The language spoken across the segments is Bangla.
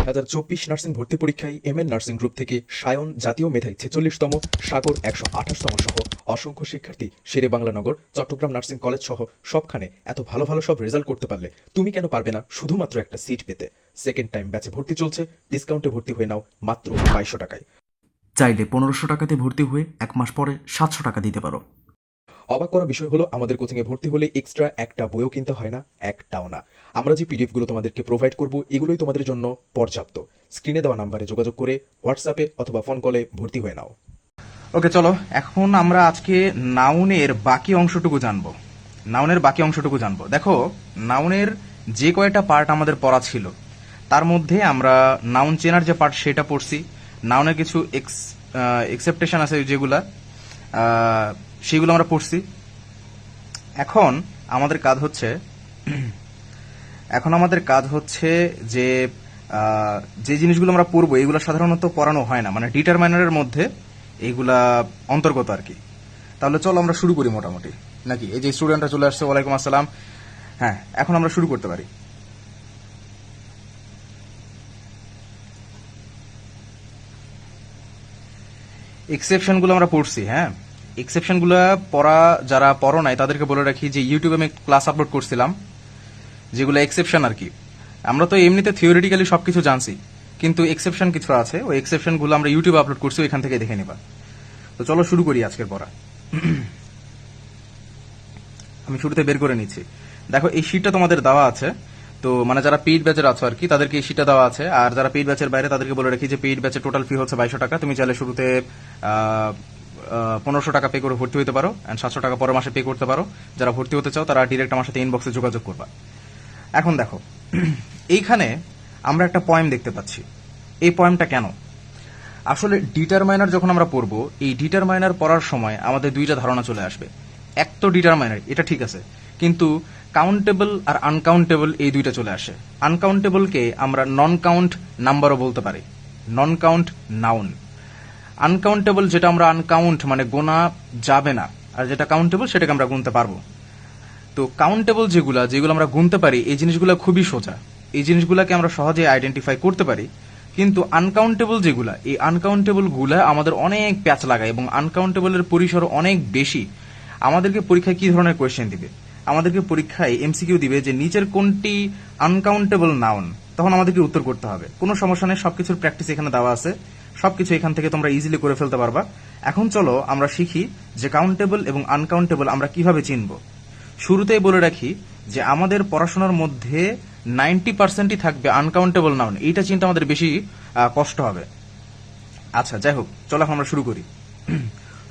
2024 নার্সিং ভর্তি পরীক্ষায় এমএন নার্সিং গ্রুপ থেকে সায়ন জাতীয় মেধায় 46তম, সাগর 128তম সহ অসংখ্য শিক্ষার্থী শেরে বাংলানগর, চট্টগ্রাম নার্সিং কলেজ সহ সবখানে এত ভালো ভালো সব রেজাল্ট করতে পারলে তুমি কেন পারবে না শুধুমাত্র একটা সিট পেতে? সেকেন্ড টাইম ব্যাচে ভর্তি চলছে, ডিসকাউন্টে ভর্তি হয়ে নাও মাত্র 2200 টাকায়। চাইলে 1500 টাকাতে ভর্তি হয়ে 1 মাস পরে 700 টাকা দিতে পারো। অবাক করা বিষয় হলো, আমাদের কোচিংয়ে ভর্তি হলে এক্সট্রা একটা বইও কিনতে হয় না, একটাও না। আমরা যে পিডিএফ গুলো তোমাদেরকে প্রোভাইড করব এগুলোই তোমাদের জন্য পর্যাপ্ত। স্ক্রিনে দেওয়া নাম্বারে যোগাযোগ করে হোয়াটসঅ্যাপে অথবা ফোন কলে ভর্তি হয়ে নাও। ওকে, চলো এখন আমরা আজকে নাউনের বাকি অংশটুকু জানবো। দেখো, নাউনের যে কয়টা পার্ট আমাদের পড়া ছিল তার মধ্যে আমরা নাউন চেনার যে পার্ট সেটা পড়ছি। নাউনের কিছু এক্সেপ্টেশন আছে যেগুলা, সেগুলো আমরা পড়ছি। এখন আমাদের কাজ হচ্ছে যে যে জিনিসগুলো আমরা পড়বো এগুলো সাধারণত পড়ানো হয় না, মানে ডিটারমাইনারের মধ্যে এইগুলা অন্তর্গত আর কি। তাহলে চলো আমরা শুরু করি মোটামুটি, নাকি? এই যে স্টুডেন্টরা চলে আসছে, ওয়ালাইকুম আসসালাম। হ্যাঁ, এখন আমরা শুরু করতে পারি। এক্সেপশনগুলো আমরা পড়ছি। হ্যাঁ, এক্সেপশনগুলো যারা পড়ো নাই তাদেরকে বলে রাখি যে ইউটিউবে আমি ক্লাস আপলোড করছিলাম যেগুলো এক্সেপশন আর কি। আমরা তো এমনিতে থিওরিটিক্যালি সবকিছু জানছি, কিন্তু এক্সেপশন কিছু আছে, ওই এক্সেপশনগুলো আমরা ইউটিউবে আপলোড করছি, ওইখান থেকে দেখে নিবা। তো চলো শুরু করি আজকের পড়া। আমি শুরুতে বের করে নিচ্ছি। দেখো, এই শীটটা তোমাদের দেওয়া আছে, তো মানে যারা পেইড ব্যাচের আছো আর কি তাদেরকে এই শীটটা দেওয়া আছে। আর যারা পেইড ব্যাচের বাইরে তাদেরকে বলে রাখি যে পেইড ব্যাচের টোটাল ফি হচ্ছে 2200 টাকা। তুমি চাইলে শুরুতে 1500 টাকা পে করে ভর্তি হতে পারো, এন্ড 700 টাকা পরের মাসে পে করতে পারো। যারা ভর্তি হতে চাও তারা ডিরেক্ট আমার সাথে ইনবক্সে যোগাযোগ করবা। এখন দেখো, এইখানে আমরা একটা পয়েম দেখতে পাচ্ছি। এই পয়েমটা কেন? আসলে ডিটারমাইনার যখন আমরা পড়বো, এই ডিটারমাইনার পড়ার সময় আমাদের দুইটা ধারণা চলে আসবে। এক তো ডিটারমাইনার, এটা ঠিক আছে, কিন্তু কাউন্টেবল আর আনকাউন্টেবল এই দুইটা চলে আসে। আনকাউন্টেবলকে আমরা নন কাউন্ট নাম্বারও বলতে পারি, নন কাউন্ট নাউন। আনকাউন্টেবল যেটা আমরা আনকাউন্ট মানে গোনা যাবে না, আর যেটা কাউন্টেবল সেটাকে আমরা গুনতে পারবো। তো কাউন্টেবল যেগুলো আমরা গুনতে পারি, এই জিনিসগুলো খুবই সোজা, এই জিনিসগুলোকে আমরা সহজে আইডেন্টিফাই করতে পারি। কিন্তু আনকাউন্টেবল যেগুলা, এই আনকাউন্টেবল গুলা আমাদের অনেক প্যাচ লাগায় এবং আনকাউন্টেবলের পরিসর অনেক বেশি। আমাদেরকে পরীক্ষায় কি ধরনের কোয়েশ্চেন দিবে? আমাদেরকে পরীক্ষায় এমসিকিউ দিবে যে নিচের কোনটি আনকাউন্টেবল নাউন, তখন আমাদেরকে উত্তর করতে হবে। কোনো সমস্যা নেই, সবকিছুর প্র্যাকটিস এখানে দেওয়া আছে, সবকিছু এখান থেকে তোমরা ইজিলি করে ফেলতে পারবা। এখন চলো আমরা শিখি যে কাউন্টেবল এবং আনকাউন্টেবল আমরা কিভাবে চিনবো। শুরুতেই বলে রাখি যে আমাদের পড়াশোনার মধ্যে 90%ই থাকবে আনকাউন্টেবল নাউন। এইটা চিন্তা আমাদের বেশি কষ্ট হবে। আচ্ছা, যাই হোক, চলো এখন আমরা শুরু করি।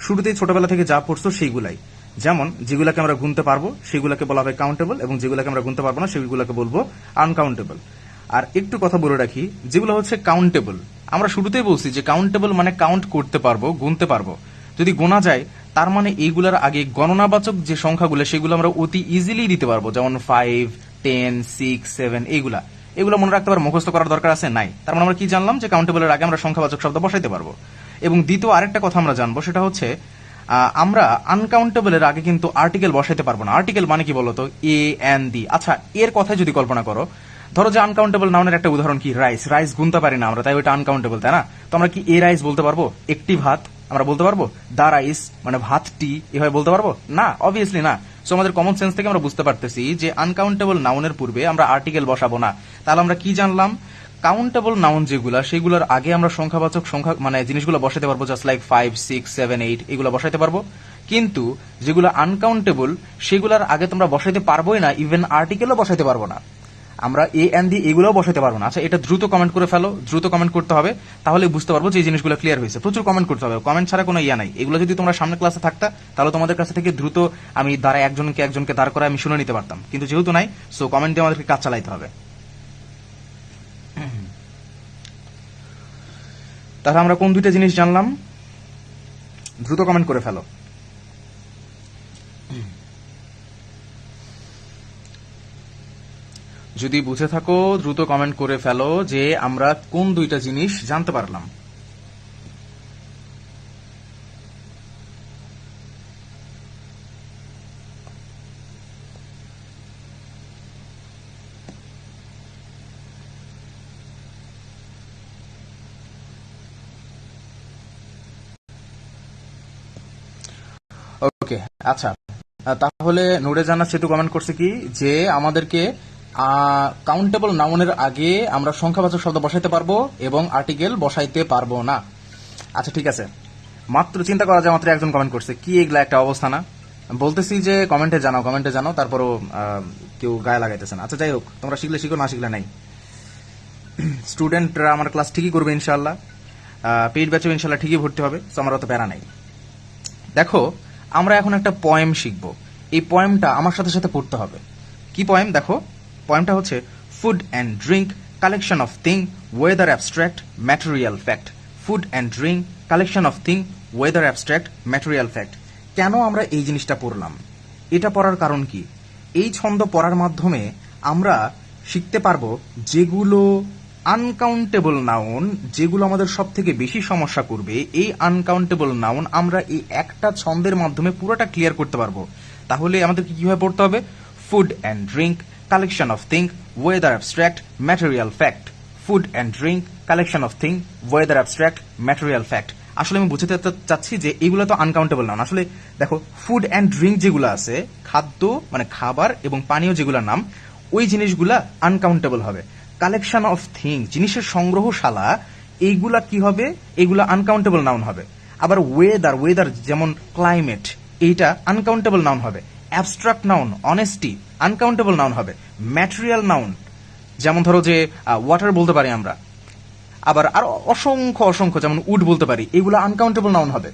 শুরুতেই ছোটবেলা থেকে যা পড়ছো সেইগুলাই, যেমন যেগুলাকে আমরা গুনতে পারবো সেগুলাকে বলা হবে কাউন্টেবল, এবং যেগুলাকে আমরা গুনতে পারবো না সেগুলোকে বলবো আনকাউন্টেবল। আর একটু কথা বলে রাখি, যেগুলো হচ্ছে কাউন্টেবল, আমরা শুরুতেই বলছি যে কাউন্টেবল মানে কাউন্ট করতে পারবো, গুনতে পারবো। যদি গোনা যায় তার মানে এইগুলার আগে গণনাবাচক যে সংখ্যাগুলো সেগুলো আমরা অতি ইজিলি দিতে পারবো, যেমন 5, 10, 6, 7 এগুলো মনে রাখতে পারবো, মুখস্থ করার দরকার আছে নাই। তার মানে আমরা কি জানলাম যে কাউন্টেবলের আগে আমরা সংখ্যাবাচক শব্দ বসাইতে পারবো। এবং দ্বিতীয় আরেকটা কথা আমরা জানবো, সেটা হচ্ছে আমরা আনকাউন্টেবলের আগে কিন্তু আর্টিকেল বসাইতে পারবো না। আর্টিকেল মানে কি বলতো? এ এন দি। আচ্ছা, এর কথাই যদি কল্পনা করো, ধরো যে আনকাউন্টেবল নাউনের একটা উদাহরণ কি, রাইস গুনতে পারি না আমরা, তাই ওইটা আনকাউন্টেবল, তাই না? তো আমরা কি এ রাইস বলতে পারবো? একটি ভাত আমরা বলতে পারবো? দা রাইস মানে ভাতটি এভাবে বলতে পারবো না? অবভিয়াসলি না। সো আমাদের কমন সেন্স থেকে আমরা বুঝতে পারতেছি যে আনকাউন্টেবল নাউনের পূর্বে আমরা আর্টিকেল বসাবো না। তাহলে আমরা কি জানলাম? কাউন্টেবল নাউন যেগুলা সেগুলোর আগে আমরা সংখ্যাবাচক সংখ্যা মানে জিনিসগুলো বসাতে পারবো, জাস্ট লাইক 5, 6, 7, 8 এগুলো বসাইতে পারবো। কিন্তু যেগুলো আনকাউন্টেবল সেগুলোর আগে তোমরা বসাইতে পারবোই না, ইভেন আর্টিকেলও বসাইতে পারবো না, আমরা এ এন দি এগুলোও বসাইতে পারবো না। আচ্ছা, এটা দ্রুত কমেন্ট করে ফেলো, দ্রুত কমেন্ট করতে হবে, তাহলে বুঝতে পারবো যে এই জিনিসগুলো ক্লিয়ার হয়েছে। প্রচুর কমেন্ট করতে হবে, কমেন্ট ছাড়া কোনো ইয়া নাই। এগুলো যদি তোমরা সামনে ক্লাসে থাকতা তাহলে তোমাদের কাছে থেকে দ্রুত আমি একজনকে দাঁড় করে আমি শুনে নিতে পারতাম, কিন্তু যেহেতু নাই, সো কমেন্ট দিয়ে আমাদেরকে কাজ চালাইতে হবে। তাহলে আমরা কোন দুইটা জিনিস জানলাম? দ্রুত কমেন্ট করে ফেলো। যদি বুঝে থাকো দ্রুত কমেন্ট করে ফেলো যে আমরা কোন দুইটা জিনিস জানতে পারলাম। ওকে, আচ্ছা। তাহলে নুরে জান্নাত সেতু কমেন্ট করছে কি যে আমাদেরকে কাউন্টেবল নাউনের আগে আমরা সংখ্যাবাচক শব্দ বসাইতে পারবো এবং আর্টিকেল বসাইতে পারবো না। আচ্ছা ঠিক আছে, মাত্র চিন্তা করা যায় মাত্র একজন কমেন্ট করছে, কি এগুলা একটা অবস্থা না? বলতেছি যে কমেন্টে জানাও, তারপরও কেউ গায়ে লাগাইতেছে না। আচ্ছা যাই হোক, তোমরা শিখলে শিখো, না শিখলে নাই। স্টুডেন্টরা আমার ক্লাস ঠিকই করবে ইনশাল্লাহ, পেইড ব্যাচে ইনশাল্লাহ ঠিকই ভর্তি হবে, তো আমার অত প্যারা নাই। দেখো, আমরা এখন একটা পয়েম শিখবো। এই পয়েমটা আমার সাথে সাথে পড়তে হবে। কি পয়েম? দেখো, পয়েমটা হচ্ছে food and drink collection of thing weather abstract material fact. Food and drink collection of thing weather abstract material fact. কেন আমরা এই জিনিসটা পড়লাম? এটা পড়ার কারণ কি? এই ছন্দ পড়ার মাধ্যমে আমরা শিখতে পারবো যেগুলো আনকাউন্টেবল নাউন, যেগুলো আমাদের সব থেকে বেশি সমস্যা করবে, এই আনকাউন্টেবল নাউন আমরা এই একটা ছন্দের মাধ্যমে পুরোটা ক্লিয়ার করতে পারবো। তাহলে আমাদেরকে কিভাবে পড়তে হবে? Food and drink collection of thing weather abstract material fact. Food and drink collection of thing weather abstract material fact. আসলে আমি বুঝতে চাচ্ছি যে এগুলো তো আনকাউন্টেবল নাউন। আসলে দেখো, ফুড অ্যান্ড ড্রিঙ্ক যেগুলো আছে, খাদ্য মানে খাবার এবং পানীয় যেগুলোর নাম, ওই জিনিসগুলা আনকাউন্টেবল হবে। কালেকশন অফ থিং জিনিসের সংগ্রহশালা, এইগুলা কি হবে? এগুলা আনকাউন্টেবল নাউন হবে। আবার ওয়েদার যেমন ক্লাইমেট, এইটা আনকাউন্টেবল নাউন হবে। Abstract noun honesty uncountable noun হবে। ম্যাটেরিয়াল নাউন যেমন ধরো যে ওয়াটার বলতে পারি আমরা, আবার আরো অসংখ্য যেমন উড বলতে পারি, এগুলো আনকাউন্টেবল নাউন হবে।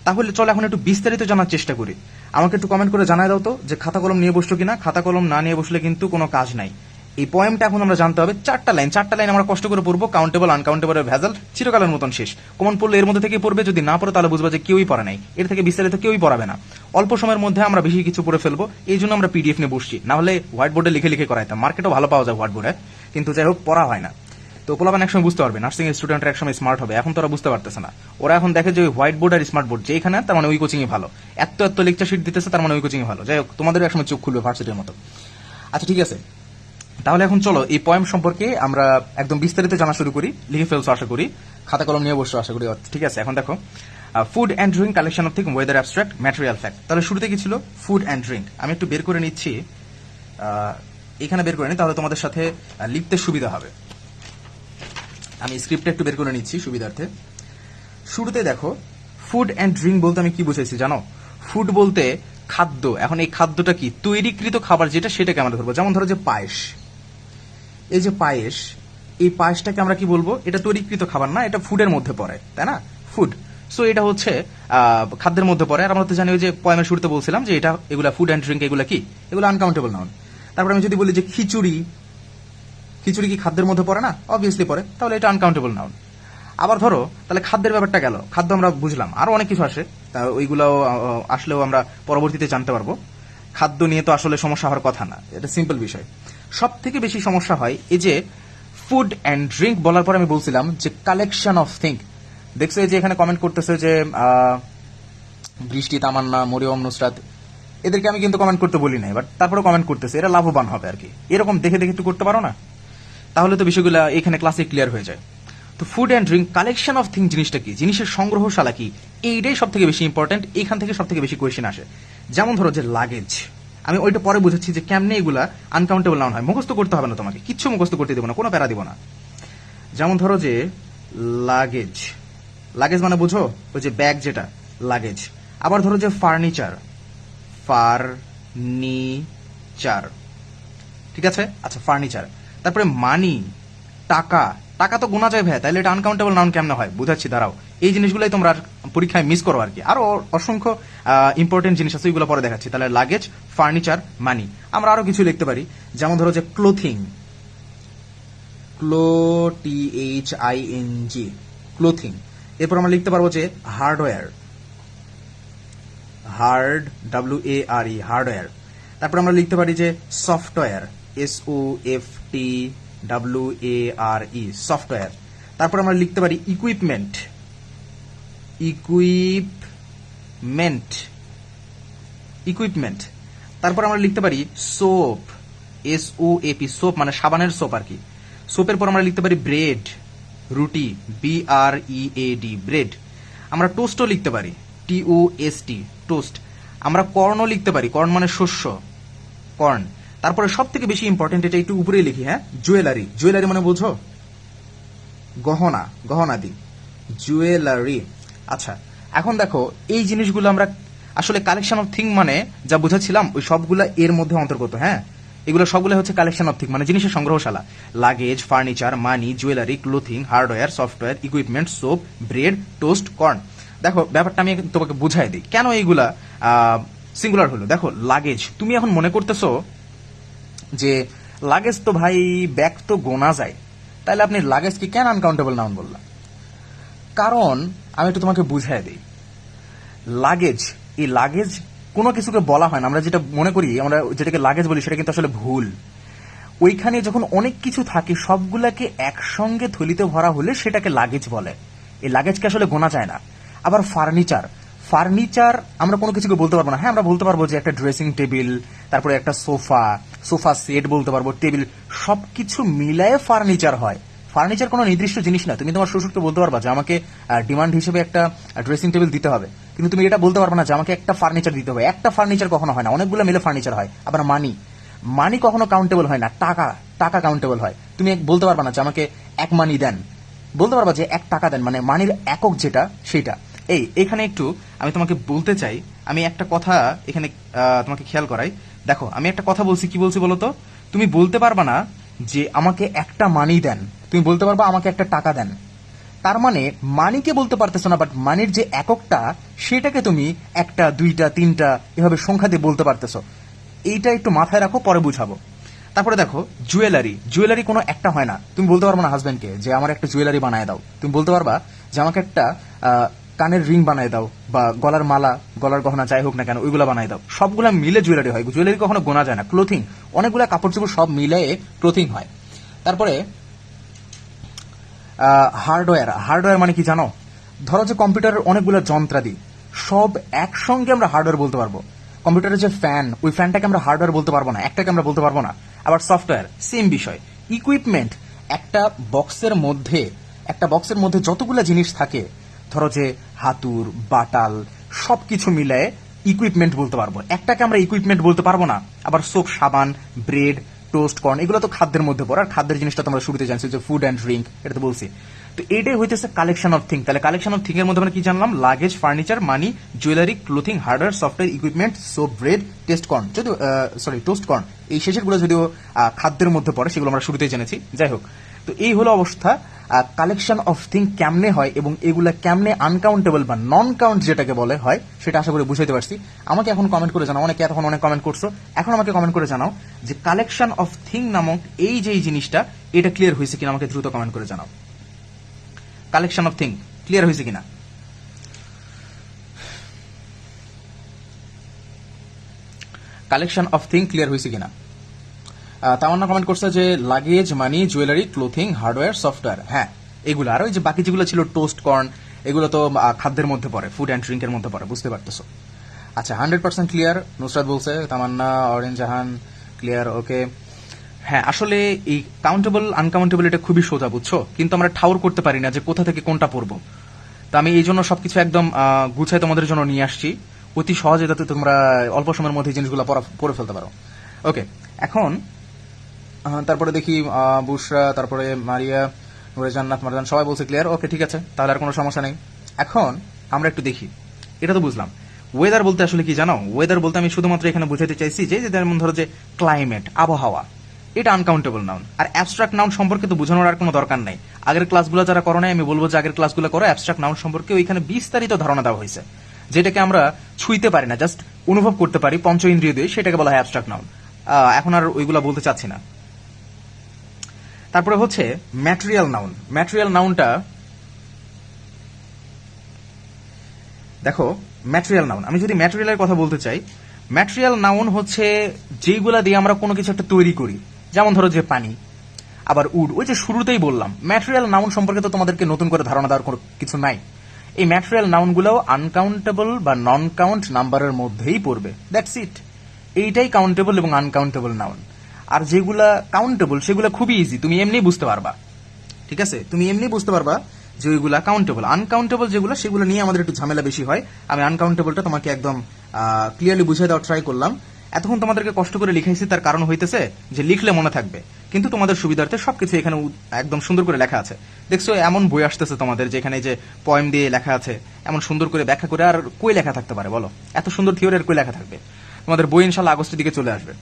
তাহলে চলো এখন একটু বিস্তারিত জানার চেষ্টা করি। আমাকে একটু কমেন্ট করে জানাই দাও তো যে খাতা কলম নিয়ে বসছো কিনা। খাতা কলম না নিয়ে বসলে কিন্তু কোনো কাজ নাই। এই পয়েমটা এখন আমরা জানতে হবে, চারটা লাইন আমরা কষ্ট করে পড়বো। কাউন্টেবল আনকাউন্টেবল ভেজাল চিরকালের মতন শেষ। কমন পড়লে এর মধ্যে থেকে পড়বে, যদি না পড়ে তাহলে বুঝবা যে কেউই পড়া নাই, এর থেকে বিস্তারিত কেউই পড়াবে না। অল্প সময়ের মধ্যে আমরা বেশি কিছু পড়ে ফেলবো, এই জন্য আমরা পিডিএফ নিয়ে বসছি। না হলে হোয়াইট বোর্ডে লিখে করাইতাম। মার্কেটও ভালো পাওয়া যায় হোয়াইট বোর্ডে, কিন্তু যাই হোক পড়া হয় না। তো পোলাপান একসময় বুঝতে পারবে, নার্সিং এর স্টুডেন্টরা একসময় স্মার্ট হবে। এখন তো ওরা বুঝতে পারতেছে না। ওরা এখন দেখে যে হোয়াইট বোর্ড আর স্মার্ট বোর্ড যেখানে, তার মানে ওই কোচিং ভালো। এত লেকচার শিট দিতেছে, তার মানে ওই কোচিং ভালো। যাই হোক, তোমাদের একসময় চোখ খুলবে ভার্সিটির মতো। আচ্ছা ঠিক আছে, তাহলে এখন চলো এই পয়েম সম্পর্কে আমরা একদম বিস্তারিত জানা শুরু করি। লিখে ফেলছো আশা করি, খাতা কলম নিয়ে বসছো আশা করি। ঠিক আছে, এখন দেখো, food and drink collection of thing weather abstract material fact. তাহলে শুরুতে কি ছিল? Food and drink. আমি একটু বের করে নিচ্ছি, এখানে বের করে নিই, তাহলে তোমাদের সাথে লিখতে সুবিধা হবে। আমি স্ক্রিপ্টটা একটু বের করে নিচ্ছি সুবিধার্থে। শুরুতে দেখো, ফুড অ্যান্ড ড্রিঙ্ক বলতে আমি কি বুঝাইছি জানো? ফুড বলতে খাদ্য। এখন এই খাদ্যটা কি? তৈরিকৃত খাবার যেটা, সেটাকে আমরা ধরবো। যেমন ধরো যে পায়েস, এই যে পায়েস, এই পায়েসটাকে আমরা কি বলবো? এটা তৈরিকৃত খাবার না, এটা ফুডের মধ্যে পড়ে, তাই না? ফুড। সো এটা হচ্ছে খাদ্যের মধ্যে পড়ে। আর আমরা তো জানি, ওই যে পয়েমের শুরুতে বলছিলাম যে এটা, এগুলা ফুড অ্যান্ড ড্রিঙ্ক, এগুলা কি? এগুলো আনকাউন্টেবল নাউন। তারপর আমি যদি বলি যে খিচুড়ি, খিচুড়ি কি খাদ্যের মধ্যে পড়ে না? অবভিয়াসলি পড়ে, তাহলে এটা আনকাউন্টেবল নাউন। আবার ধরো, তাহলে খাদ্যের ব্যাপারটা গেল, খাদ্য আমরা বুঝলাম, আরো অনেক কিছু আসে, ওইগুলো আসলেও আমরা পরবর্তীতে জানতে পারবো। খাদ্য নিয়ে তো আসলে সমস্যা হওয়ার কথা না, এটা সিম্পল বিষয়। সব থেকে বেশি সমস্যা হয় এই যে ফুড অ্যান্ড ড্রিঙ্ক বলার পর আমি বলছিলাম যে কালেকশন অফ থিং। দেখছো এই যে এখানে কমেন্ট করতেছে যে বৃষ্টি, তামান্না, মরিয়ম, নুসরাত, এদেরকে আমি কিন্তু কমেন্ট করতে বলি নাই, বাট তারপরে কমেন্ট করতেছে, এরা লাভবান হবে আর কি। এরকম দেখে একটু করতে পারো না, তাহলে তো বিষয়গুলো এখানে ক্লাসে ক্লিয়ার হয়ে যায়। তো food and drink collection of thing জিনিসটা কি? জিনিসের সংগ্রহশালা কি? এইটাই সব থেকে বেশি ইম্পর্টেন্ট। এখান থেকে সব থেকে বেশি কোয়েশ্চেন আসে। যেমন ধরো যে লাগেজ, আমি ওইটা পরে বুঝাচ্ছি যে কেমনে এগুলা আনকাউন্টেবল নাউন হয়। মুখস্থ করতে হবে না, তোমাকে কিচ্ছু মুখস্থ করতে দেবো না, কোনো প্যারা দিব না। যেমন ধরো যে লাগেজ, লাগেজ মানে বুঝো ওই যে ব্যাগ, যেটা লাগেজ। আবার ধরো যে ফার্নিচার, ফার্নিচার, ঠিক আছে? আচ্ছা ফার্নিচার। তারপরে মানি, টাকা, টাকা তো গোনা যায় ভাই, তাহলে এটা আনকাউন্টেবল নাউন কেমনে হয়? বুঝাচ্ছি, দাঁড়াও। এই জিনিসগুলোই তোমরা পরীক্ষায় মিস করো আর কি। আরো অসংখ্য ইম্পর্টেন্ট জিনিস আছে, ওইগুলো পরে দেখাচ্ছি। তাহলে লাগেজ, ফার্নিচার, মানি। আমরা আরো কিছু লিখতে পারি, যেমন ধরো যে ক্লোথিং, THING, ক্লোথিং। এরপর আমরা লিখতে পারবো যে হার্ডওয়্যার, HARDWARE, হার্ডওয়্যার। তারপর আমরা লিখতে পারি যে সফটওয়্যার, SOFTWARE, সফটওয়্যার। তারপর আমরা লিখতে পারি ইকুইপমেন্ট, ইকুইপমেন্ট। তারপর আমরা লিখতে পারি সোপ, SOAP, সোপ মানে সাবানের সোপ আর কি। সোপের পর আমরা লিখতে পারি ব্রেড, রুটি, BREAD, ব্রেড। আমরা টোস্টও লিখতে পারি, TOST, টোস্ট। আমরা কর্ণ লিখতে পারি, কর্ণ মানে শস্য, কর্ন। তারপরে সব থেকে বেশি ইম্পর্টেন্ট, এটা একটু উপরে লিখি, হ্যাঁ, জুয়েলারি। জুয়েলারি মানে বোঝো, গহনা, গহনাদি, জুয়েলারি। আচ্ছা, এখন দেখো এই জিনিসগুলো আমরা আসলে কালেকশন অফ থিং মানে যা বুঝাচ্ছিলাম ওই সবগুলা এর মধ্যে অন্তর্গত। হ্যাঁ, এগুলো সবগুলো হচ্ছে কালেকশন অফ থিং মানে জিনিসের সংগ্রহশালা। Luggage, furniture, money, jewellery, clothing, hardware, software, equipment, soap, bread, toast, corn. দেখো ব্যাপারটা আমি তোমাকে বুঝাই দিই কেন এইগুলা সিঙ্গুলার হলো। দেখো লাগেজ, তুমি এখন মনে করতেছো যে লাগেজ তো ভাই ব্যাগ তো গোনা যায়, তাহলে আপনি লাগেজকে কেন আনকাউন্টেবল নাউন বললাম? কারণ আমি একটু তোমাকে বুঝাই দিই, লাগেজ, এই লাগেজ কোনো কিছুকে বলা হয় না। আমরা যেটা মনে করি, আমরা যেটাকে লাগেজ বলি, সেটা কিন্তু আসলে ভুল। ওইখানে যখন অনেক কিছু থাকে সবগুলাকে একসঙ্গে থলিতে ভরা হলে সেটাকে লাগেজ বলে। এই লাগেজকে আসলে গোনা যায় না। আবার ফার্নিচার, ফার্নিচার আমরা কোনো কিছুকে বলতে পারবো না। হ্যাঁ, আমরা বলতে পারবো যে একটা ড্রেসিং টেবিল, তারপরে একটা সোফা, সোফা সেট বলতে পারবো, টেবিল, সবকিছু মিলায়ে ফার্নিচার হয়। ফার্নিচার কোনো নির্দিষ্ট জিনিস না। তুমি তোমার শ্বশুরকে বলতে পারবা যে আমাকে ডিমান্ড হিসেবে একটা ড্রেসিং টেবিল দিতে হবে, কিন্তু তুমি এটা বলতে পারবে না যে আমাকে একটা ফার্নিচার দিতে হবে। একটা ফার্নিচার কখনো হয় না, অনেকগুলো মিলে ফার্নিচার হয়। আবার মানি, মানি কখনো কাউন্টেবল হয় না, টাকা, টাকা কাউন্টেবল হয়। তুমি বলতে পারবা না যে আমাকে এক মানি দেন, বলতে পারবা যে এক টাকা দেন, মানে মানির একক যেটা সেইটা। এখানে একটু আমি তোমাকে বলতে চাই, আমি একটা কথা এখানে তোমাকে খেয়াল করাই। দেখো আমি একটা কথা বলছি, কি বলছি বলো তো? তুমি বলতে পারবা না যে আমাকে একটা মানি দেন, তুমি বলতে পারবা আমাকে একটা টাকা দেন। তার মানে মানিকে বলতে পারতেছো না, বাট মানির যে এককটা সেটাকে তুমি একটা, দুইটা, তিনটা এভাবে সংখ্যা দিয়ে বলতে পারতেছো। এইটা একটু মাথায় রাখো, পরে বুঝাবো। তারপরে দেখো জুয়েলারি, জুয়েলারি কোনো একটা হয় না। তুমি বলতে পারবো না হাজবেন্ডকে যে আমার একটা জুয়েলারি বানায় দাও। তুমি বলতে পারবা যে আমাকে একটা কানের রিং বানায় দাও, বা গলার মালা, গলার গহনা যাই হোক না কেন ওইগুলো বানায় দাও। সবগুলা মিলে জুয়েলারি হয়। জুয়েলারি কখনো গোনা যায় না। ক্লোথিং, অনেকগুলা কাপড় চোপড় সব মিলে ক্লোথিং হয়। তারপরে হার্ডওয়্যার, হার্ডওয়্যার মানে কি জানো? ধরো যে কম্পিউটারের অনেকগুলো যন্ত্রাদি সব একসঙ্গে আমরা হার্ডওয়্যার বলতে পারবো। কম্পিউটারের যে ফ্যান, ওই ফ্যানটাকে আমরা হার্ডওয়্যার বলতে পারবো না, একটাকে আমরা বলতে পারবো না। আবার সফটওয়্যার সেম বিষয়। ইকুইপমেন্ট, একটা বক্সের মধ্যে, একটা বক্সের মধ্যে যতগুলো জিনিস থাকে, ধরো যে হাতুর, বাটাল, সবকিছু মিলায়ে ইকুইপমেন্ট বলতে পারবো। একটাকে আমরা ইকুইপমেন্ট বলতে পারবো না। আবার সোপ, সাবান, ব্রেড, টোস্ট, কর্ন, এগুলো তো খাদ্যের মধ্যে পড়ে। আর খাদ্যের জিনিসটা তোমরা শুরুতে জানছো যে ফুড অ্যান্ড ড্রিঙ্ক, এটা তো বলছি। তো এইটাই হইতেছে কালেকশন অফ থিং। তাহলে কালেকশন অফ থিং এর মধ্যে আমরা কি জানলাম? Luggage, furniture, money, jewellery, clothing, hardware, software, equipment, soap, bread, test corn, যদিও টোস্ট কর্ন, এই শেষের গুলো যদিও খাদ্যের মধ্যে পড়ে, সেগুলো আমরা শুরুতেই জেনেছি। যাই হোক, তো এই হলো অবস্থা। কালেকশন অফ থিং কেমনে হয় এবং এগুলা কেমনে আনকাউন্টেবল বা নন কাউন্ট যেটাকে বলে হয়, সেটা আশা করি বুঝাইতে পারছি। আমাকে এখন কমেন্ট করে জানাও, অনেকে এখন অনেক কমেন্ট করছো, এখন আমাকে কমেন্ট করে জানাও যে কালেকশন অফ থিং নামক এই যে এই জিনিসটা, এটা ক্লিয়ার হয়েছে কিনা। আমাকে দ্রুত কমেন্ট করে জানাও কালেকশন অফ থিং ক্লিয়ার হয়েছে কিনা। কালেকশন অফ থিং ক্লিয়ার হয়েছে কিনা। তামান্না কমেন্ট করছে যে লাগেজ, মানি, জুয়েলারি, ক্লোথিং, হার্ডওয়্যার, সফটওয়্যার, হ্যাঁ এগুলো। আর ওই যে বাকি যেগুলো ছিল টোস্ট, কর্ন, এগুলো তো খাদ্যের মধ্যে পড়ে, ফুড অ্যান্ড ড্রিঙ্কের মধ্যে পড়ে, বুঝতে পারতেছো। আচ্ছা, 100% ক্লিয়ার নুসরাত বলছে। তামান্না, অরেঞ্জ জাহান ক্লিয়ার, ওকে। হ্যাঁ, আসলে এই কাউন্টেবল আনকাউন্টেবল এটা খুবই সোজা, বুঝছো, কিন্তু আমরা ঠাউর করতে পারি না যে কোথা থেকে কোনটা পড়বো। তো আমি এই জন্য সবকিছু একদম গুছাই তোমাদের জন্য নিয়ে আসছি, অতি সহজে, যাতে তোমরা অল্প সময়ের মধ্যে জিনিসগুলো পড়ে ফেলতে পারো। ওকে, এখন তারপরে দেখি বুশরা, তারপরে মারিয়া, নুরে জান্নাত, মারজান সবাই বলছে ক্লিয়ার। ওকে, ঠিক আছে, তাহলে আর কোনো সমস্যা নেই। এখন আমরা একটু দেখি, এটা তো বুঝলাম। ওয়েদার বলতে আসলে কি জানো? ওয়েদার বলতে আমি শুধুমাত্র এখানে বুঝাতে চাইছি যে যেমন ধরো যে ক্লাইমেট, আবহাওয়া, এটা আনকাউন্টেবল নাউন। আর অ্যাবস্ট্রাক্ট নাউন সম্পর্কে তো বোঝানোর আর কোনো দরকার নাই। আগের ক্লাসগুলো যারা করো নাই, আমি বলবো যে আগের ক্লাসগুলো করো। অ্যাবস্ট্রাক্ট নাউন সম্পর্কে ওইখানে বিস্তারিত ধারণা দেওয়া হয়েছে, যেটাকে আমরা ছুঁইতে পারি না, জাস্ট অনুভব করতে পারি পঞ্চ ইন্দ্রিয় দিয়ে, সেটাকে বলা হয় অ্যাবস্ট্রাক্ট নাউন। এখন আর ওইগুলা বলতে চাচ্ছি না। তারপরে হচ্ছে ম্যাটেরিয়াল নাউন। ম্যাটেরিয়াল নাউনটা দেখো, ম্যাটেরিয়াল নাউন, আমি যদি ম্যাটেরিয়ালের কথা বলতে চাই, ম্যাটেরিয়াল নাউন হচ্ছে যেগুলা দিয়ে আমরা কোনো কিছু একটা তৈরি করি, যেমন ধরো যে পানি, আবার উড, ওই যে শুরুতেই বললাম। ম্যাটেরিয়াল নাউন সম্পর্কে তো তোমাদেরকে নতুন করে ধারণা দেওয়ার কোনো কিছু নাই। এই ম্যাটেরিয়াল নাউনগুলোও আনকাউন্টেবল বা নন কাউন্ট নাম্বারের মধ্যেই পড়বে, দ্যাটস ইট। এইটাই কাউন্টেবল এবং আনকাউন্টেবল নাউন। আর যেগুলা কাউন্টেবল সেগুলো খুবই ইজি, তুমি এমনি বুঝতে পারবা। ঠিক আছে, তুমি এমনি বুঝতে পারবা যে ওইগুলা কাউন্টেবল। আনকাউন্টেবল যেগুলো সেগুলো নিয়ে আমাদের একটু ঝামেলা বেশি হয়। আমি আনকাউন্টেবলটা তোমাকে একদম ক্লিয়ারলি বুঝিয়ে দেওয়ার ট্রাই করলাম। এতক্ষণ তোমাদেরকে কষ্ট করে লিখাইছি, তার কারণ হইতেছে যে লিখলে মনে থাকবে, কিন্তু তোমাদের সুবিধার্থে সবকিছু এখানে একদম সুন্দর করে লেখা আছে। দেখছো এমন বই আসতেছে তোমাদের যেখানে যে পয়েম দিয়ে লেখা আছে, এমন সুন্দর করে ব্যাখ্যা করে, আর কই লেখা থাকতে পারে বলো? এত সুন্দর থিওরি আর কই লেখা থাকবে? তোমাদের বই ইনশাল্লাহ আগস্টের দিকে চলে আসবে।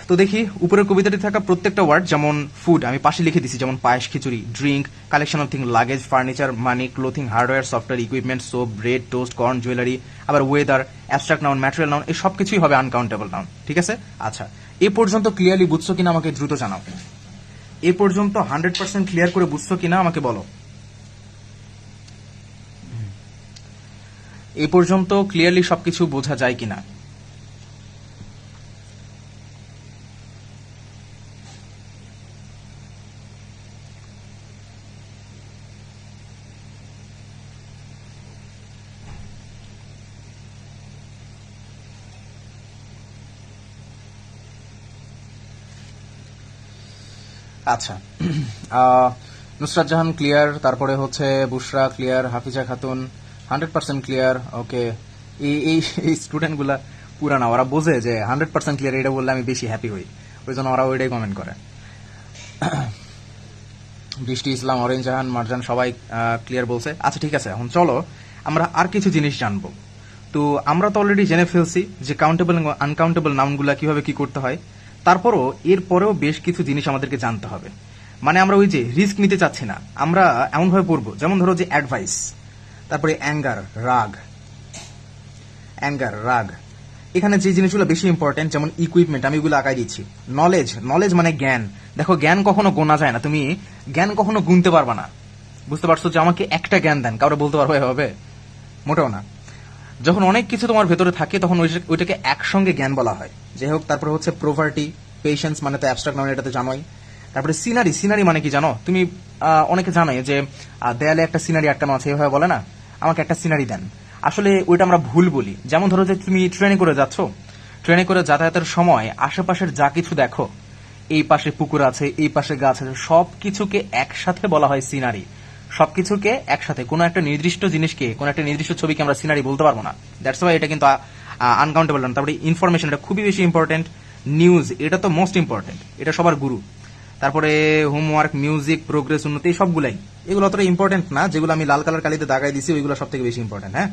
তো দেখি উপরের কবিতাটি থাকা প্রত্যেকটা ওয়ার্ড, যেমন ফুড আমি পাশে লিখে দিছি, যেমন payesh, khichuri, drink, collection of thing, luggage, furniture, money, clothing, hardware, software, equipment, soap, bread, toast, corn, jewellery, আবার weather, abstract noun, material noun, এই সবকিছুই হবে আনকাউন্টেবল নাউন। ঠিক আছে? আচ্ছা, এ পর্যন্ত ক্লিয়ারলি বুঝছো কিনা আমাকে দ্রুত জানাও। এ পর্যন্ত 100% ক্লিয়ার করে বুঝছো কিনা আমাকে বলো। এ পর্যন্ত ক্লিয়ারলি সবকিছু বোঝা যায় কিনা? আচ্ছা, নুসরাত জাহান ক্লিয়ার, তারপরে হচ্ছে বুশরা ক্লিয়ার, হাফিজা খাতুন 100% ক্লিয়ার। ওকে, এই স্টুডেন্টগুলা পুরানা, ওরা বোঝে যে 100% ক্লিয়ার এটা বললে আমি বেশি হ্যাপি হই, ওই জন্য ওরা ওইটাই কমেন্ট করে। বৃষ্টি ইসলাম, অরেঞ্জ জাহান, মারজান সবাই ক্লিয়ার বলছে। আচ্ছা ঠিক আছে, এখন চলো আমরা আর কিছু জিনিস জানবো। তো আমরা তো অলরেডি জেনে ফেলছি যে কাউন্টেবল এবং আনকাউন্টেবল নাউনগুলা কিভাবে কি করতে হয়। তারপরও এরপরেও বেশ কিছু জিনিস আমাদেরকে জানতে হবে। মানে আমরা ওই যে রিস্ক নিতে চাচ্ছি না, আমরা এমনভাবে পড়বো, যেমন ধরো যে অ্যাডভাইস, তারপরে অ্যাঙ্গার, রাগ। এখানে যে জিনিসগুলো বেশি ইম্পর্টেন্ট, যেমন ইকুইপমেন্ট, আমি এগুলো আগাই দিচ্ছি। নলেজ মানে জ্ঞান। দেখো জ্ঞান কখনো গোনা যায় না, তুমি জ্ঞান কখনো গুনতে পারবা না। বুঝতে পারছো? যে আমাকে একটা জ্ঞান দেন, কাউরে বলতে পারবো এভাবে? মোটেও না। যখন অনেক কিছু তোমার ভেতরে থাকে তখন ওইটাকে একসঙ্গে জ্ঞান বলা হয়। যাই হোক, তারপরে হচ্ছে প্রভার্টি, পেশেন্স মানে তো অ্যাবস্ট্রাক্ট নাউন, এটা তো জানোই। তারপরে সিনারি মানে কি জানো তুমি? অনেকে জানোই যে দেয়ালে একটা সিনারি আটকানো আছে, এভাবে বলে না, আমাকে একটা সিনারি দেন। আসলে ওইটা আমরা ভুল বলি। যেমন ধরো যে তুমি ট্রেনে করে যাচ্ছ, ট্রেনে করে যাতায়াতের সময় আশেপাশের যা কিছু দেখো, এই পাশে পুকুর আছে, এই পাশে গাছ আছে, সবকিছুকে একসাথে বলা হয় সিনারি। সবকিছুকে একসাথে, কোনো একটা নির্দিষ্ট জিনিসকে, কোনো একটা নির্দিষ্ট ছবিকে আমরা সিনারি বলতে পারবো না। দ্যাটস ওয়াই এটা কিন্তু আনকাউন্টেবল নাম। তারপরে ইনফরমেশন, এটা খুবই বেশি ইম্পর্টেন্ট। নিউজ, এটা তো মোস্ট ইম্পর্টেন্ট, এটা সবার গুরু। তারপরে হোমওয়ার্ক, মিউজিক, প্রোগ্রেস, উন্নতি, সবগুলাই। এগুলো অতটা ইম্পর্টেন্ট না, যেগুলো আমি লাল কালার কালিতে দাগাই দিছি ওইগুলো সব থেকে বেশি ইম্পর্টেন্ট। হ্যাঁ,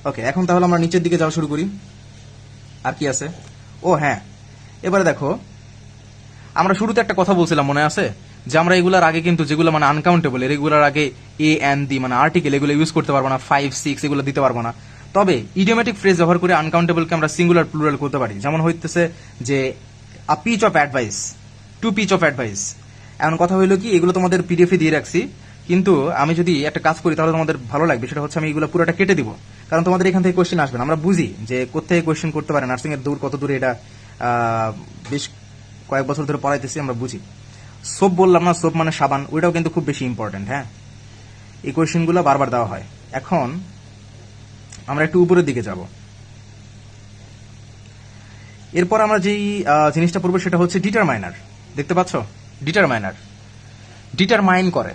ওকে, এখন তাহলে আমরা নিচের দিকে যাওয়া শুরু করি। আর কি আছে? ও হ্যাঁ, এবারে দেখো, আমরা শুরুতে একটা কথা বলছিলাম, মনে আছে? যে আমরা এগুলার আগে কিন্তু যেগুলো মানে আনকাউন্টেবল, এগুলোর আগে এ এন দি মানে আর্টিকেল, এগুলো ইউজ করতে পারবো না, 5, 6 এগুলো দিতে পারবো না। তবে ইডিওমেটিক ফ্রেজ ব্যবহার করে আনকাউন্টেবলকে আমরা সিঙ্গুলার প্লুরাল করতে পারি। যেমন হইতেছে যে a piece of advice, two piece of advice. এখন কথা হইলো কি, এগুলো তোমাদের পিডিএফে দিয়ে রাখছি, কিন্তু আমি যদি একটা কাজ করি তাহলে তোমাদের ভালো লাগবে। সেটা হচ্ছে আমি এগুলো পুরোটা কেটে দিব, কারণ তোমাদের এখান থেকে কোয়েশ্চেন আসবে না। আমরা বুঝি যে কোথায় কোয়েশ্চেন করতে পারে, নার্সিং এর দূর কত দূরে, এটা বেশ কয়েক বছর ধরে পড়াইতেছি, আমরা বুঝি। সোপ বললাম না, সোপ মানে সাবান, ওইটাও কিন্তু খুব বেশি ইম্পর্টেন্ট। হ্যাঁ, এই কোয়েশ্চেনগুলো বারবার দেওয়া হয়। এখন আমরা একটু উপরের দিকে যাব। এরপর আমরা যেই জিনিসটা পড়বো সেটা হচ্ছে ডিটারমাইনার। দেখতে পাচ্ছ? ডিটারমাইন করে।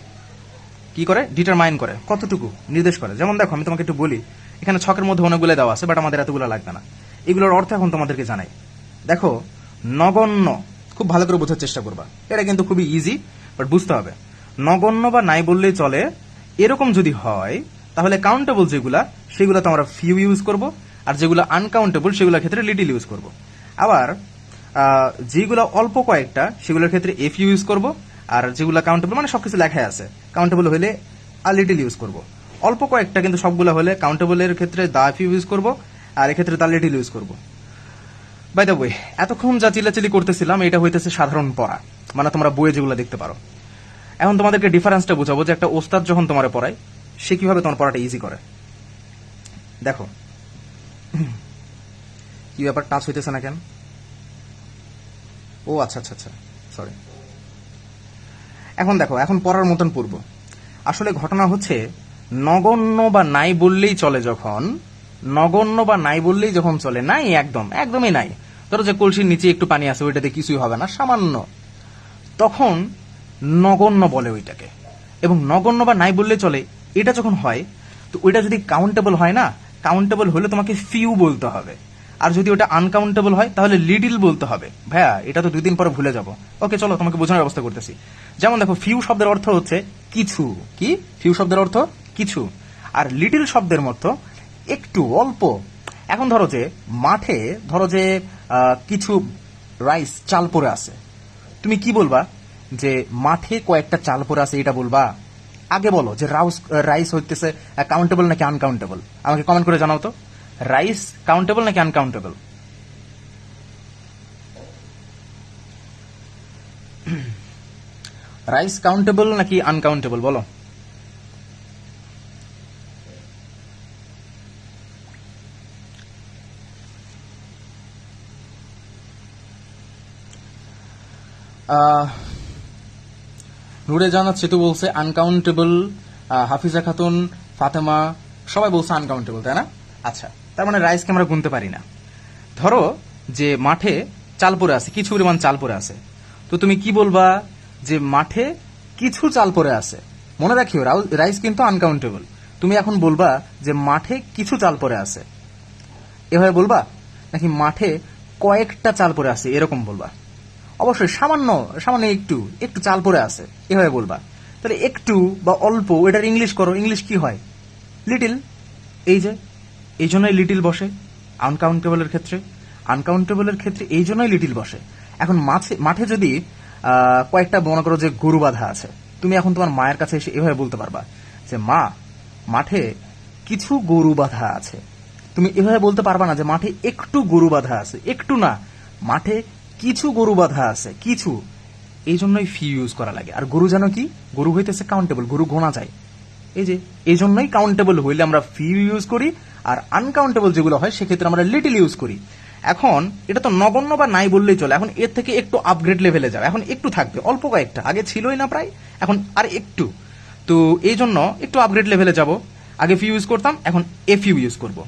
কি করে? ডিটারমাইন করে, কতটুকু নির্দেশ করে। যেমন দেখো, আমি তোমাকে একটু বলি, এখানে ছকের মধ্যে অনেকগুলো দেওয়া আছে, বাট আমাদের এতগুলো লাগবে না। এগুলোর অর্থ এখন তোমাদেরকে জানাই। দেখো, নগণ্য, খুব ভালো করে বোঝার চেষ্টা করবা, এটা কিন্তু খুবই ইজি, বাট বুঝতে হবে। নগণ্য বা নাই বললেই চলে, এরকম যদি হয় তাহলে কাউন্টেবল যেগুলা সেগুলো তো আমরা ফিউ ইউজ করব, আর যেগুলো আনকাউন্টেবল সেগুলোর ক্ষেত্রে লিটিল ইউজ করব। আবার যেগুলো অল্প কয়েকটা সেগুলোর ক্ষেত্রে এফ ইউজ করব, আর যেগুলো কাউন্টেবল মানে সবকিছু লেখাই আছে, কাউন্টেবল হলে আর লিটিল ইউজ করব। অল্প কয়েকটা কিন্তু সবগুলো হলে কাউন্টেবলের ক্ষেত্রে দা এফ ইউজ করব, আর এক্ষেত্রে দা লিটিল ইউজ করব। বাই দ্য ওয়ে, এতক্ষণ যা চিল্লাচিল্লি করতেছিলাম এটা হইতেছে সাধারণ পড়া, মানে তোমরা বইয়ে যেগুলো দেখতে পারো। এখন তোমাদেরকে ডিফারেন্সটা বুঝাবো যে একটা ওস্তাদ যখন তোমার পড়ায় সে কিভাবে তোমার পড়াটা ইজি করে। দেখো কি ব্যাপার, টাচ হইতেছে না কেন? ও আচ্ছা আচ্ছা আচ্ছা, সরি। এখন দেখো, এখন পড়ার মতন পড়বো। আসলে ঘটনা হচ্ছে, নগণ্য বা নাই বললেই চলে যখন, নগণ্য বা নাই বললেই যখন চলে, নাই একদমই নাই, ধরো যে কলসির নিচে একটু পানি আছে, ওইটাতে কিছুই হবে না, সামান্য, তখন নগণ্য বলে ওইটাকে। এবং নগণ্য বা নাই বললে চলে, এটা যখন হয় তো ওইটা যদি কাউন্টেবল হয় না, কাউন্টেবল হলে তোমাকে ফিউ বলতে হবে। আর যদি ওটা আনকাউন্টেবল হয় তাহলে লিটিল বলতে হবে। ভাইয়া এটা তো 2 দিন পরে ভুলে যাব। ওকে চলো তোমাকে বোঝানোর ব্যবস্থা করতেছি। যেমন দেখো, ফিউ শব্দের অর্থ হচ্ছে কিছু। কি ফিউ শব্দের অর্থ? কিছু। আর লিটিল শব্দের মতো একটু, অল্প। এখন ধরো যে মাঠে কিছু রাইস, চাল পড়ে আছে, তুমি কি বলবা? যে মাঠে কয়েকটা চাল পড়ে আছে, এটা বলবা? আগে বলো যে রাইস হইতেছে কাউন্টেবল নাকি আনকাউন্টেবল, আমাকে কমেন্ট করে জানাও তো। রাইস কাউন্টেবল নাকি আনকাউন্টেবল? রাইস কাউন্টেবল নাকি আনকাউন্টেবল বলো। নুরে জানাত সেতু বলছে আনকাউন্টেবল, হাফিজা খাতুন, ফাতেমা সবাই বলছে আনকাউন্টেবল, তাই না? আচ্ছা, তার মানে রাইসকে আমরা গুনতে পারি না। ধরো যে মাঠে চাল পড়ে আছে, কিছু পরিমাণ চাল পড়ে আছে, তো তুমি কি বলবা? যে মাঠে কিছু চাল পড়ে আছে। মনে রাখিও রাইস কিন্তু আনকাউন্টেবল। তুমি এখন বলবা যে মাঠে কিছু চাল পড়ে আছে, এভাবে বলবা? নাকি মাঠে কয়েকটা চাল পড়ে আছে এরকম বলবা? অবশ্যই সামান্য সামান্য একটু একটু চাল পড়ে আছে এভাবে বলবা। তাহলে একটু বা অল্প, এটার ইংলিশ করো। ইংলিশ কি হয়? লিটিল। এই জন্যই লিটিল বসে আনকাউন্টেবলের ক্ষেত্রে। আনকাউন্টেবলের ক্ষেত্রে এই জন্যই লিটিল বসে। এখন মাঠে যদি কয়েকটা মনে করো যে গরু বাঁধা আছে, তুমি এখন তোমার মায়ের কাছে এসে এভাবে বলতে পারবা যে মা, মাঠে কিছু গরু বাঁধা আছে। তুমি এভাবে বলতে পারবা না যে মাঠে একটু গরু বাঁধা আছে। একটু না, মাঠে কিছু গরু বাঁধা আছে, কিছু। এই জন্যই ফি ইউজ করা লাগে। আর গরু জানো কি? গরু হইতেছে কাউন্টেবল, গরু গোনা যায়। এই জন্যই কাউন্টেবল হইলে আমরা ফি ইউজ করি, আর আনকাউন্টেবল যেগুলো হয় সেক্ষেত্রে আমরা লিটিল ইউজ করি। এখন এটা তো নগণ্য বা নাই বললেই চলে। এখন এর থেকে একটু আপগ্রেড লেভেলে যাবে। এখন একটু থাকবে, অল্প কয়েকটা, আগে ছিলই না প্রায়, এখন আর একটু। তো এই জন্য একটু আপগ্রেড লেভেলে যাব। আগে ফি ইউজ করতাম, এখন এফ ইউ ইউজ করব।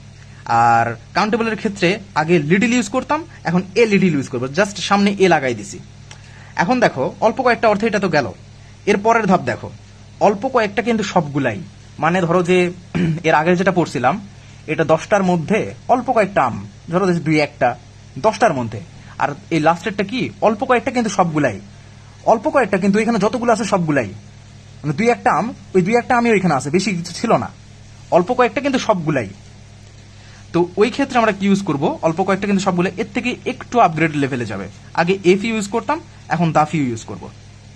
আর কাউন্টেবলের ক্ষেত্রে আগে লিটিল ইউজ করতাম, এখন এ লিটিল ইউজ করবো, জাস্ট সামনে এ লাগাই দিছি। এখন দেখো, অল্প কয়েকটা অর্থে এটা তো গেল। এর পরের ধাপ দেখো, অল্প কয়েকটা কিন্তু সবগুলাই। মানে ধরো যে এর আগে যেটা পড়ছিলাম, এটা 10টার মধ্যে অল্প কয়েকটা আম, ধরো 2-1টা 10টার মধ্যে। আর এই লাস্টেরটা কি? অল্প কয়েকটা কিন্তু সবগুলাই। অল্প কয়েকটা কিন্তু এখানে যতগুলো আছে সবগুলাই, মানে 2-1টা আম, ওই 2-1টা আমি ওইখানে আছে, বেশি কিছু ছিল না। অল্প কয়েকটা কিন্তু সবগুলাই। তো ওই ক্ষেত্রে আমরা কি ইউজ করব? অল্প কয়েকটা কিন্তু সবগুলো। এর থেকে একটু আপগ্রেড লেভেলে যাবে। আগে এফ ইউজ করতাম, এখন দা ফিউ ইউজ করব।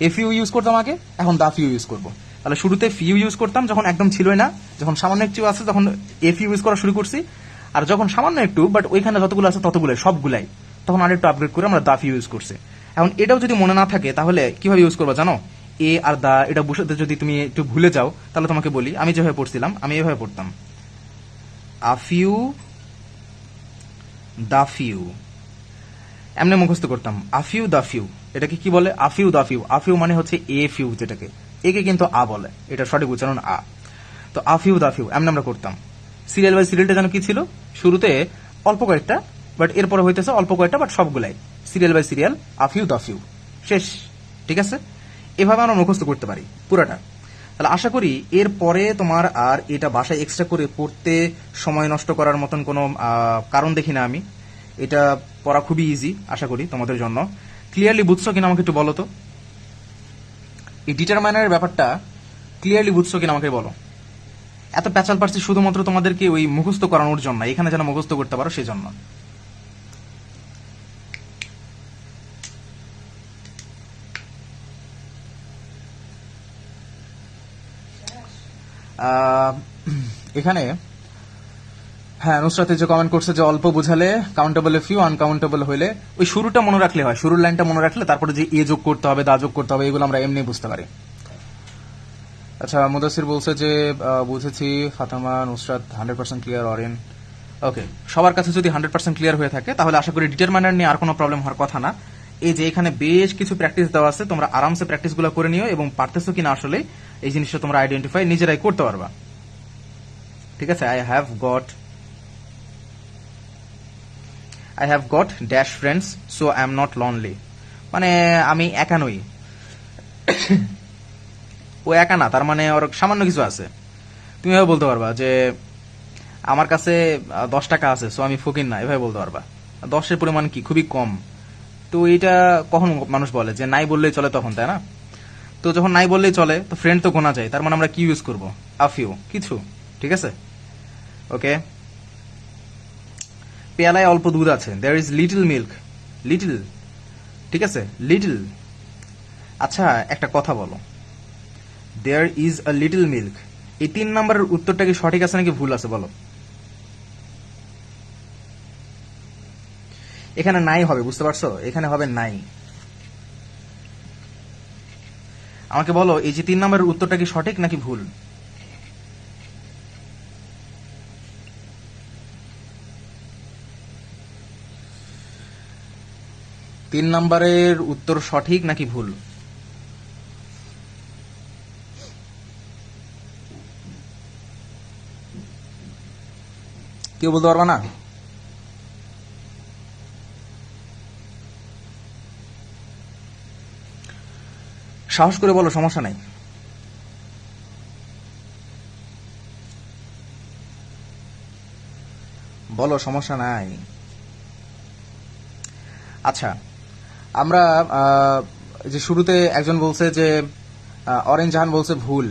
এফ ইউ ইউজ করতাম আগে, এখন দা ফিউ ইউজ করব। তাহলে শুরুতে ফিউ ইউজ করতাম যখন একদম ছিলই না, যখন সামান্য একটু আছে তখন এফ ইউজ করা শুরু করছি। আর যখন সামান্য একটু, বাট ওইখানে যতগুলো আছে ততগুলো সবগুলাই, তখন আর একটু আপগ্রেড করে আমরা দা ফিউ ইউজ করছি। এখন এটাও যদি মনে না থাকে তাহলে কিভাবে ইউজ করবা জানো? এ আর দা এটা বসাতে যদি তুমি একটু ভুলে যাও, তাহলে তোমাকে বলি, আমি যেভাবে পড়ছিলাম, আমি এভাবে পড়তাম, আফিউ দা ফিউ, এমনি মুখস্থ করতাম। আফিউ দা ফিউ, এটাকে কি বলে? আফিউ দা ফিউ। আফিউ মানে হচ্ছে এ ফিউ, যেটাকে একে কিন্তু আ বলে, এটা সঠিক উচ্চারণ আ। তো আফিউ দা ফিউ এমনি আমরা করতাম। সিরিয়াল বাই সিরিয়ালটা যেন কি ছিল? শুরুতে অল্প কয়েকটা, বাট এরপরে হইতেছে অল্প কয়েকটা বাট সবগুলাই। Serial by serial, a few the few, শেষ। ঠিক আছে? এভাবে আমরা মুখস্থ করতে পারি পুরাটা। তাহলে আশা করি এরপরে তোমার আর এটা বাসায় এক্সট্রা করে পড়তে সময় নষ্ট করার মতন কোনো কারণ দেখি না আমি। এটা পড়া খুবই ইজি আশা করি তোমাদের জন্য। ক্লিয়ারলি বুঝছো কিনা আমাকে একটু বলো তো। এই ডিটারমাইনারের ব্যাপারটা ক্লিয়ারলি বুঝছো কিনা আমাকে বলো। এত প্যাচাল পারছি শুধুমাত্র তোমাদেরকে ওই মুখস্থ করানোর জন্য, এখানে যেন মুখস্থ করতে পারো সেজন্য। এখানে হ্যাঁ, নুসরাত যে কমেন্ট করছে যে অল্প বুঝালে কাউন্টেবল ফিউ, আনকাউন্টেবল হইলে ওই শুরুটা মনে রাখলে হয়, শুরুর লাইনটা মনে রাখলে তারপরে যে এ যোগ করতে হবে, দা যোগ করতে হবে, এগুলো আমরা এমনি বুঝতে পারি। আচ্ছা, মুদাসির বলছে যে বুঝেছি। ফাতেমা, নুসরাত 100% ক্লিয়ার অরেন। ওকে, সবার কাছে যদি 100% ক্লিয়ার হয়ে থাকে তাহলে আশা করি ডিটারমাইনার নিয়ে আর কোনো প্রবলেম হওয়ার কথা না। এই যে এখানে বেশ কিছু প্র্যাকটিস দেওয়া আছে, তোমরা আরামসে প্র্যাকটিসগুলো করে নিও এবং পারতেছো কিনা আসলে এই জিনিসটা তোমরা আইডেন্টিফাই নিজেরাই করতে পারবা। ঠিক আছে? I have got dash friends so I am not lonely, মানে আমি একা নই। ও একা না, তার মানে ওর সামান্য কিছু আছে। তুমি এভাবে বলতে পারবা যে আমার কাছে 10 টাকা আছে, সো আমি ফকির না, এভাবে বলতে পারবা। 10-এর পরিমাণ কি খুবই কম। তো এটা কখন মানুষ বলে যে নাই বললেই চলে, তখন, তাই না? তো যখন নাই বললেই চলে, তো ফ্রেন্ড তো গোনা যায়, তার মানে আমরা কি ইউজ করব? আফিউ, কিছু। ঠিক আছে, ওকে। পেয়ালায় অল্প দুধ আছে, there is little milk. Little, ঠিক আছে, লিটল। আচ্ছা, একটা কথা বলো, there is a little milk, এই 3 নম্বরের উত্তরটা কি সঠিক আছে নাকি ভুল আছে বলো? এখানে নাই হবে, বুঝতে পারছো? এখানে হবে নাই। আমাকে বলো, এই যে 3 নম্বরের উত্তরটা কি সঠিক নাকি ভুল? 3 নম্বরের উত্তর সঠিক নাকি ভুল? কেউ বলতে পারবা না? সাহস করে বলো, সমস্যা নাই। বলো, সমস্যা নাই। আচ্ছা, আমরা যে শুরুতে একজন বলছে যে অরেঞ্জ জাহান বলছে ভুল,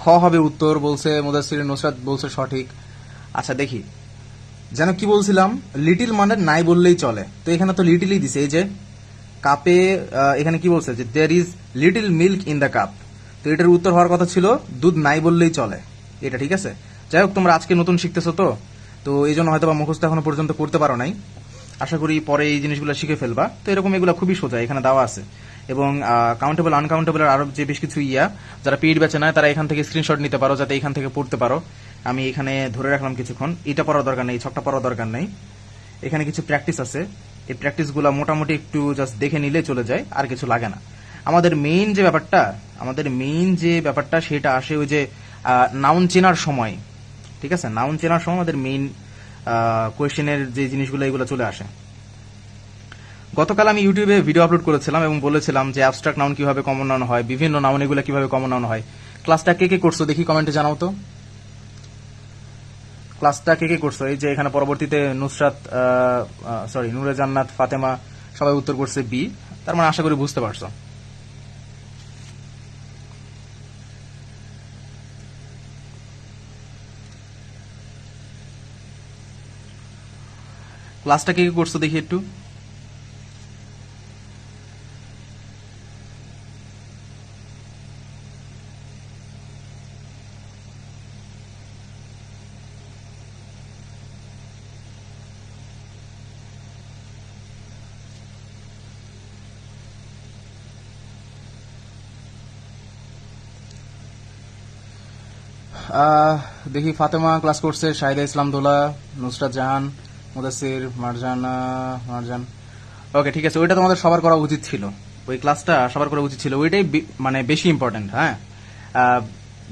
খ হবে উত্তর বলছে, মুদাসসির নুসরাত বলছে সঠিক। আচ্ছা দেখি, যেন কি বলছিলাম, লিটিল মানে নাই বললেই চলে, তো এখানে তো লিটিলই দিছে। এই যে কাপে, এখানে কি বলছে যে there is little milk in the cup, তো এটার উত্তর হওয়ার কথা ছিল দুধ নাই বললেই চলে, এটা। ঠিক আছে, যাই হোক, তোমরা আজকে নতুন শিখতেছো, তো এই জন্য হয়তো বা মুখস্থ এখনো পর্যন্ত করতে পারো নাই। আশা করি পরে এই জিনিসগুলো শিখে ফেলবা। তো এরকম এগুলো খুবই সোজা, এখানে দেওয়া আছে। এবং কাউন্টেবল আনকাউন্টেবল আরো যে বেশ কিছু যারা পেইড ব্যাচে নেয়, তারা এখান থেকে স্ক্রিনশট নিতে পারো, যাতে এখান থেকে পড়তে পারো। আমি এখানে ধরে রাখলাম কিছুক্ষণ, এটা পড়ার দরকার নেই, ছকটা পড়ার দরকার নেই। এখানে কিছু প্র্যাকটিস আছে, এই প্র্যাকটিসগুলো মোটামুটি একটু জাস্ট দেখে নিলে চলে যায়, আর কিছু লাগে না। আমাদের মেইন যে ব্যাপারটা সেটা আসে ওই যে নাউন চেনার সময়। ঠিক আছে, নাউন চেনার সময় আমাদের মেইন কোয়েশ্চেনের যে জিনিসগুলো এগুলো চলে আসে। গতকাল আমি ইউটিউবে ভিডিও আপলোড করেছিলাম এবং বলেছিলাম যে অ্যাবস্ট্রাক্ট নাউন কিভাবে কমন নাউন হয়, বিভিন্ন নাউন এগুলো কিভাবে কমন নাউন হয়। ক্লাসটা কে কে করছো দেখি কমেন্টে জানাও তো। ক্লাসটা কে কে করছো? এই যে এখানে পরবর্তীতে নুসরাত, নূরে জান্নাত, ফাতেমা সবাই উত্তর করছে বি, তার মানে আশা করি বুঝতে পারছো। ক্লাসটা কে কে করছো দেখি একটু। দেখি, ফাতেমা ক্লাস করছে, শাহিদা ইসলাম দোলা, নুসরাত জাহান, মুদাসসির, মারজান। ওকে, ঠিক আছে, ওইটা তোমাদের সবার করা উচিত ছিল, ওই ক্লাসটা সবার করা উচিত ছিল, ওইটাই মানে বেশি ইম্পর্টেন্ট। হ্যাঁ,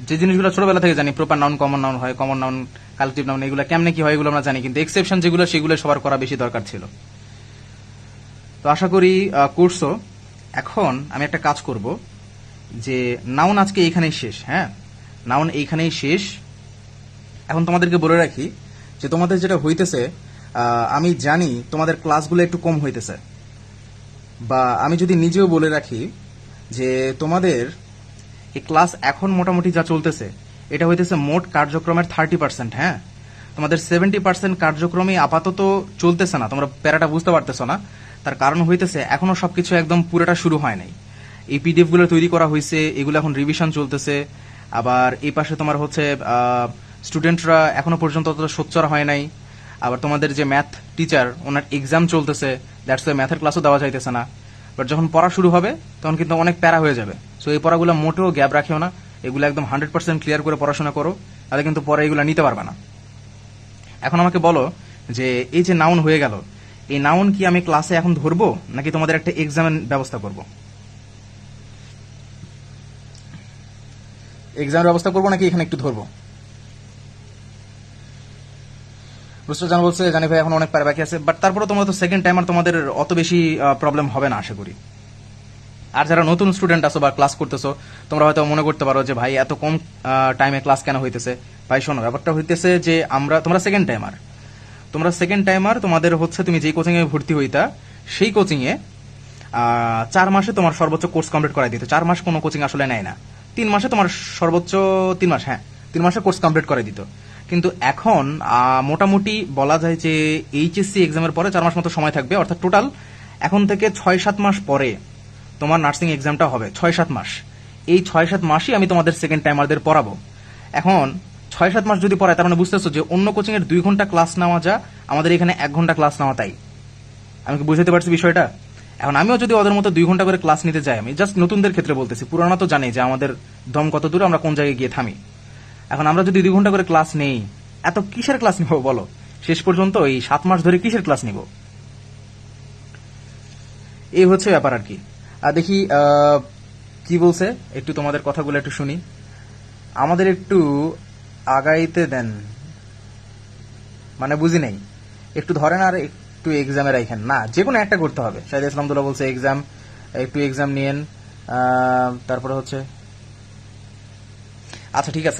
যে জিনিসগুলো ছোটবেলা থেকে জানি, প্রপার নাউন কমন নাউন হয়, কমন নাউন কালেক্টিভ নাউন, এগুলো কেমনে কি হয় এগুলো আমরা জানি, কিন্তু এক্সেপশন যেগুলো সেগুলো সবার করা বেশি দরকার ছিল। তো আশা করি করছো। এখন আমি একটা কাজ করব, যে নাউন আজকে এইখানেই শেষ। হ্যাঁ, নাউন এইখানেই শেষ। এখন তোমাদেরকে বলে রাখি যে তোমাদের যেটা হইতেছে, আমি জানি তোমাদের ক্লাসগুলো একটু কম হইতেছে, বা আমি যদি নিজেও বলে রাখি যে তোমাদের এই ক্লাস এখন মোটামুটি যা চলতেছে, এটা হইতেছে মোট কার্যক্রমের 30%। হ্যাঁ, তোমাদের 70% কার্যক্রমই আপাতত চলতেছে না, তোমরা প্যারাটা বুঝতে পারতেছো না। তার কারণ হইতেছে এখনো সবকিছু একদম পুরোটা শুরু হয় নাই। এই পিডিএফ গুলো তৈরি করা হয়েছে, এগুলো এখন রিভিশন চলতেছে। আবার এই পাশে তোমার হচ্ছে স্টুডেন্টরা এখনো পর্যন্ত অতটা সোচ্চার হয় নাই। আবার তোমাদের যে ম্যাথ টিচার, ওনার এক্সাম চলতেছে, দ্যাটস ওয়াই ম্যাথের ক্লাসও দেওয়া যাইতেছে না। বাট যখন পড়া শুরু হবে তখন কিন্তু অনেক প্যারা হয়ে যাবে। সো এই পড়াগুলো মোটেও গ্যাপ রাখিও না, এগুলো একদম 100% ক্লিয়ার করে পড়াশোনা করো, তাহলে কিন্তু পরে এগুলো নিতে পারবে না। এখন আমাকে বলো যে এই যে নাউন হয়ে গেল, এই নাউন কি আমি ক্লাসে এখন ধরবো নাকি তোমাদের একটা এক্সামের ব্যবস্থা করব? এক্সামের ব্যবস্থা করবো নাকি এখানে একটু ধরবো? রুস্টার জান বলছে জানি ভাই এখন অনেক প্যারা বাকি আছে, বাট তারপরে তোমরা তো সেকেন্ড টাইমার, তোমাদের অত বেশি প্রবলেম হবে না আশা করি। আর যারা নতুন স্টুডেন্ট আছো বা ক্লাস করতেছো, তোমরা হয়তো মনে করতে পারো যে ভাই এত কম টাইমে ক্লাস কেন হইতেছে। ভাই শোনো, ব্যাপারটা হইতেছে যে তোমরা সেকেন্ড টাইমার, তোমাদের হচ্ছে তুমি যেই কোচিং এ ভর্তি হইতা সেই কোচিং এ 4 মাসে তোমার সর্বোচ্চ কোর্স কমপ্লিট করাই দিত। 4 মাস কোনো কোচিং আসলে নেয় না, 3 মাসে তোমার সর্বোচ্চ 3 মাস, হ্যাঁ 3 মাসে কোর্স কমপ্লিট করে দিত। কিন্তু এখন মোটামুটি বলা যায় যে এইচএসসি এক্সামের পরে 4 মাস মতো সময় থাকবে, অর্থাৎ টোটাল এখন থেকে 6-7 মাস পরে তোমার নার্সিং এক্সামটা হবে। 6-7 মাস, এই 6-7 মাসই আমি তোমাদের সেকেন্ড টাইমারদের পড়াবো। এখন 6-7 মাস যদি পড়ায়, তার মানে বুঝতেছো যে অন্য কোচিং এর 2 ঘন্টা ক্লাস নেওয়া যা, আমাদের এখানে 1 ঘন্টা ক্লাস নেওয়া তাই। আমি কি বুঝতে পারছি বিষয়টা? এখন আমিও যদি ওদের মতো 2 ঘন্টা করে ক্লাস নিতে যাই, আমি জাস্ট নতুনদের ক্ষেত্রে বলতেছি, পুরানো তো জানে যে আমাদের দম কত দূরে, আমরা কোন জায়গায় গিয়ে থামি। এখন আমরা যদি 2 ঘন্টা করে ক্লাস নেই, এত কিসের ক্লাস নিব বলো? শেষ পর্যন্ত এই 7 মাস ধরে কিসের ক্লাস নিব? এই হচ্ছে ব্যাপার আর কি। দেখি কি বলছে, একটু তোমাদের কথাগুলো একটু শুনি। আমাদের একটু আগাইতে দেন, মানে বুঝি নাই, একটু ধরেন আর একটু এক্সামের রাখেন না, যে কোনো একটা করতে হবে। শাহিদ ইসলামদুল্লাহ বলছে এক্সাম, একটু এক্সাম নিয়েন, তারপরে হচ্ছে আচ্ছা ঠিক আছে।